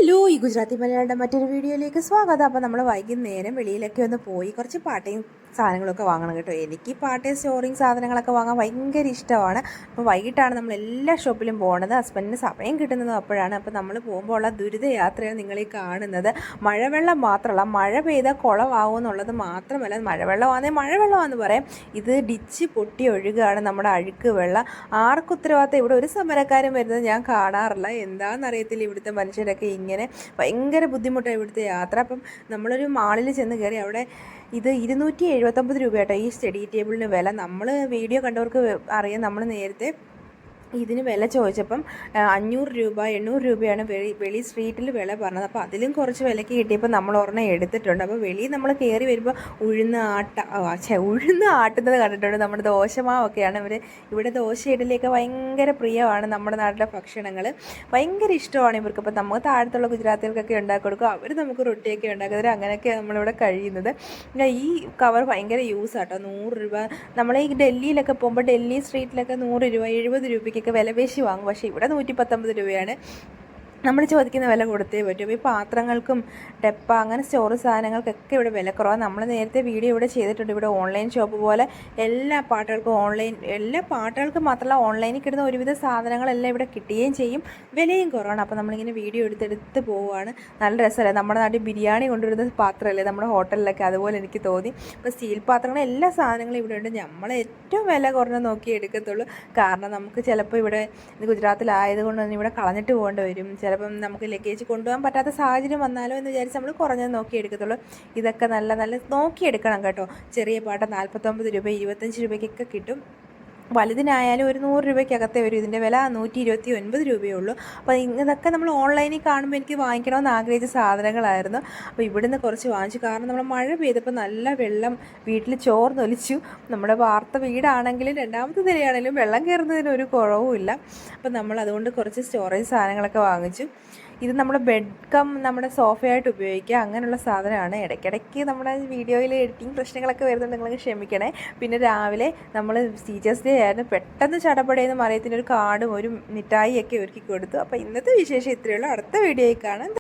Hello, ഈ ഗുജറാത്തി മലയാളിയുടെ മറ്റൊരു വീഡിയോയിലേക്ക് സ്വാഗതം. അപ്പോൾ നമ്മൾ വൈകുന്നേരം വെളിയിലൊക്കെ ഒന്ന് പോയി കുറച്ച് പാട്ടയും സാധനങ്ങളൊക്കെ വാങ്ങണം കേട്ടോ. എനിക്ക് പാട്ടയും സ്റ്റോറിങ് സാധനങ്ങളൊക്കെ വാങ്ങാൻ ഭയങ്കര ഇഷ്ടമാണ്. അപ്പോൾ വൈകിട്ടാണ് നമ്മൾ എല്ലാ ഷോപ്പിലും പോകുന്നത്. ഹസ്ബൻഡിന് സമയം കിട്ടുന്നത് അപ്പോഴാണ്. അപ്പോൾ നമ്മൾ പോകുമ്പോൾ ഉള്ള ദുരിതയാത്രയാണ് നിങ്ങളീ കാണുന്നത്. മഴവെള്ളം മാത്രമല്ല, മഴ പെയ്താൽ കുളമാവും എന്നുള്ളത് മാത്രമല്ല, മഴവെള്ളമാണെങ്കിൽ മഴവെള്ളമാണെന്ന് പറയാം. ഇത് ഡിച്ച് പൊട്ടി ഒഴുകുകയാണ് നമ്മുടെ അഴുക്ക് വെള്ളം. ആർക്കും ഉത്തരവാദിത്തം ഇവിടെ ഒരു സമരക്കാരും വരുന്നത് ഞാൻ കാണാറില്ല. എന്താണെന്നറിയത്തില്ല, ഇവിടുത്തെ മനുഷ്യരൊക്കെ ഇങ്ങനെ ഭയങ്കര ബുദ്ധിമുട്ടാണ് ഇവിടുത്തെ യാത്ര. അപ്പം നമ്മളൊരു മാളിൽ ചെന്ന് കയറി. അവിടെ ഇത് 279 രൂപ കേട്ടോ ഈ സ്റ്റഡി ടേബിളിന് വില. നമ്മൾ വീഡിയോ കണ്ടവർക്ക് അറിയാം, നമ്മൾ നേരത്തെ ഇതിന് വില ചോദിച്ചപ്പം 500 രൂപ 800 രൂപയാണ് വെളി സ്ട്രീറ്റിൽ വില പറഞ്ഞത്. അപ്പോൾ അതിലും കുറച്ച് വിലയ്ക്ക് കിട്ടിയപ്പോൾ നമ്മൾ ഒരെണ്ണം എടുത്തിട്ടുണ്ട്. അപ്പോൾ വെളിയിൽ നമ്മൾ കയറി വരുമ്പോൾ ഉഴുന്ന് ആട്ടുന്നത് കണ്ടിട്ടുണ്ട്. നമ്മുടെ ദോശമാവൊക്കെയാണ് ഇവിടെ ദോശ ഇഡലിയൊക്കെ ഭയങ്കര പ്രിയമാണ്. നമ്മുടെ നാട്ടിലെ ഭക്ഷണങ്ങൾ ഭയങ്കര ഇഷ്ടമാണ് ഇവർക്ക്. അപ്പോൾ നമുക്ക് താഴത്തുള്ള ഗുജറാത്തികൾക്കൊക്കെ ഉണ്ടാക്കി കൊടുക്കും, അവർ നമുക്ക് റൊട്ടിയൊക്കെ ഉണ്ടാക്കുന്നത്. അങ്ങനെയൊക്കെയാണ് നമ്മളിവിടെ കഴിയുന്നത്. ഈ കവർ ഭയങ്കര യൂസാട്ടോ. 100 രൂപ. നമ്മൾ ഈ ഡൽഹിയിലൊക്കെ പോകുമ്പോൾ ഡൽഹി സ്ട്രീറ്റിലൊക്കെ 100 രൂപ 70 രൂപയ്ക്ക് വില പേശി വാങ്ങും. പക്ഷേ ഇവിടെ 119 രൂപയാണ്. നമ്മൾ ചോദിക്കുന്ന വില കൊടുത്തേ പറ്റും. ഈ പാത്രങ്ങൾക്കും ഡെപ്പ അങ്ങനെ സ്റ്റോർ സാധനങ്ങൾക്കൊക്കെ ഇവിടെ വില കുറവാണ്. നമ്മൾ നേരത്തെ വീഡിയോ ഇവിടെ ചെയ്തിട്ടുണ്ട്. ഇവിടെ ഓൺലൈൻ ഷോപ്പ് പോലെ എല്ലാ പാട്ടുകൾക്കും മാത്രമല്ല, ഓൺലൈനിൽ കിട്ടുന്ന ഒരുവിധ സാധനങ്ങളെല്ലാം ഇവിടെ കിട്ടുകയും ചെയ്യും. വിലയും കുറവാണ്. അപ്പോൾ നമ്മളിങ്ങനെ വീഡിയോ എടുത്തെടുത്ത് പോവുകയാണ്. നല്ല രസമല്ലേ, നമ്മുടെ നാട്ടിൽ ബിരിയാണി കൊണ്ടുവരുന്ന പാത്രമല്ലേ നമ്മുടെ ഹോട്ടലിലൊക്കെ, അതുപോലെ എനിക്ക് തോന്നി. അപ്പോൾ സ്റ്റീൽ പാത്രങ്ങൾ എല്ലാ സാധനങ്ങളും ഇവിടെ ഉണ്ട്. നമ്മൾ ഏറ്റവും വില കുറഞ്ഞ നോക്കി എടുക്കത്തുള്ളൂ. കാരണം നമുക്ക് ചിലപ്പോൾ ഇവിടെ ഗുജറാത്തിലായതുകൊണ്ട് തന്നെ ഇവിടെ കളഞ്ഞിട്ട് പോകേണ്ടി വരും. ചിലപ്പം നമുക്ക് ലഗേജ് കൊണ്ടുപോകാൻ പറ്റാത്ത സാഹചര്യം വന്നാലോ എന്ന് വിചാരിച്ച് നമ്മൾ കുറഞ്ഞത് നോക്കിയെടുക്കത്തുള്ളൂ. ഇതൊക്കെ നല്ല നോക്കിയെടുക്കണം കേട്ടോ. ചെറിയ പാട്ട 49 രൂപ 25 രൂപയ്ക്കൊക്കെ കിട്ടും. വലുതിനായാലും ഒരു 100 രൂപയ്ക്കകത്തേ വരും. ഇതിൻ്റെ വില 129 രൂപയേ ഉള്ളൂ. അപ്പോൾ ഇതൊക്കെ നമ്മൾ ഓൺലൈനിൽ കാണുമ്പോൾ എനിക്ക് വാങ്ങിക്കണമെന്ന് ആഗ്രഹിച്ച സാധനങ്ങളായിരുന്നു. അപ്പോൾ ഇവിടുന്ന് കുറച്ച് വാങ്ങിച്ചു. കാരണം നമ്മൾ മഴ പെയ്തപ്പോൾ നല്ല വെള്ളം വീട്ടിൽ ചോർന്നൊലിച്ചു. നമ്മുടെ വാർത്ത വീടാണെങ്കിലും രണ്ടാമത്തെ നിലയാണെങ്കിലും വെള്ളം കയറുന്നതിന് ഒരു കുറവുമില്ല. അപ്പോൾ നമ്മൾ അതുകൊണ്ട് കുറച്ച് സ്റ്റോറേജ് സാധനങ്ങളൊക്കെ വാങ്ങിച്ചു. ഇത് നമ്മുടെ നമ്മുടെ സോഫയായിട്ട് ഉപയോഗിക്കുക, അങ്ങനെയുള്ള സാധനമാണ്. ഇടയ്ക്കിടയ്ക്ക് നമ്മുടെ വീഡിയോയിൽ എഡിറ്റിംഗ് പ്രശ്നങ്ങളൊക്കെ വരുന്നുണ്ട്, നിങ്ങൾ ക്ഷമിക്കണേ. പിന്നെ രാവിലെ നമ്മൾ ടീച്ചേഴ്സ് ഡേ ആയിരുന്നു. പെട്ടെന്ന് ചടപടയെന്ന് മറിയത്തിനൊരു കാർഡും ഒരു മിഠായിയൊക്കെ ഒരുക്കി കൊടുത്തു. അപ്പോൾ ഇന്നത്തെ വിശേഷം ഇത്രയേ ഉള്ളൂ. അടുത്ത വീഡിയോയിൽ കാണാം.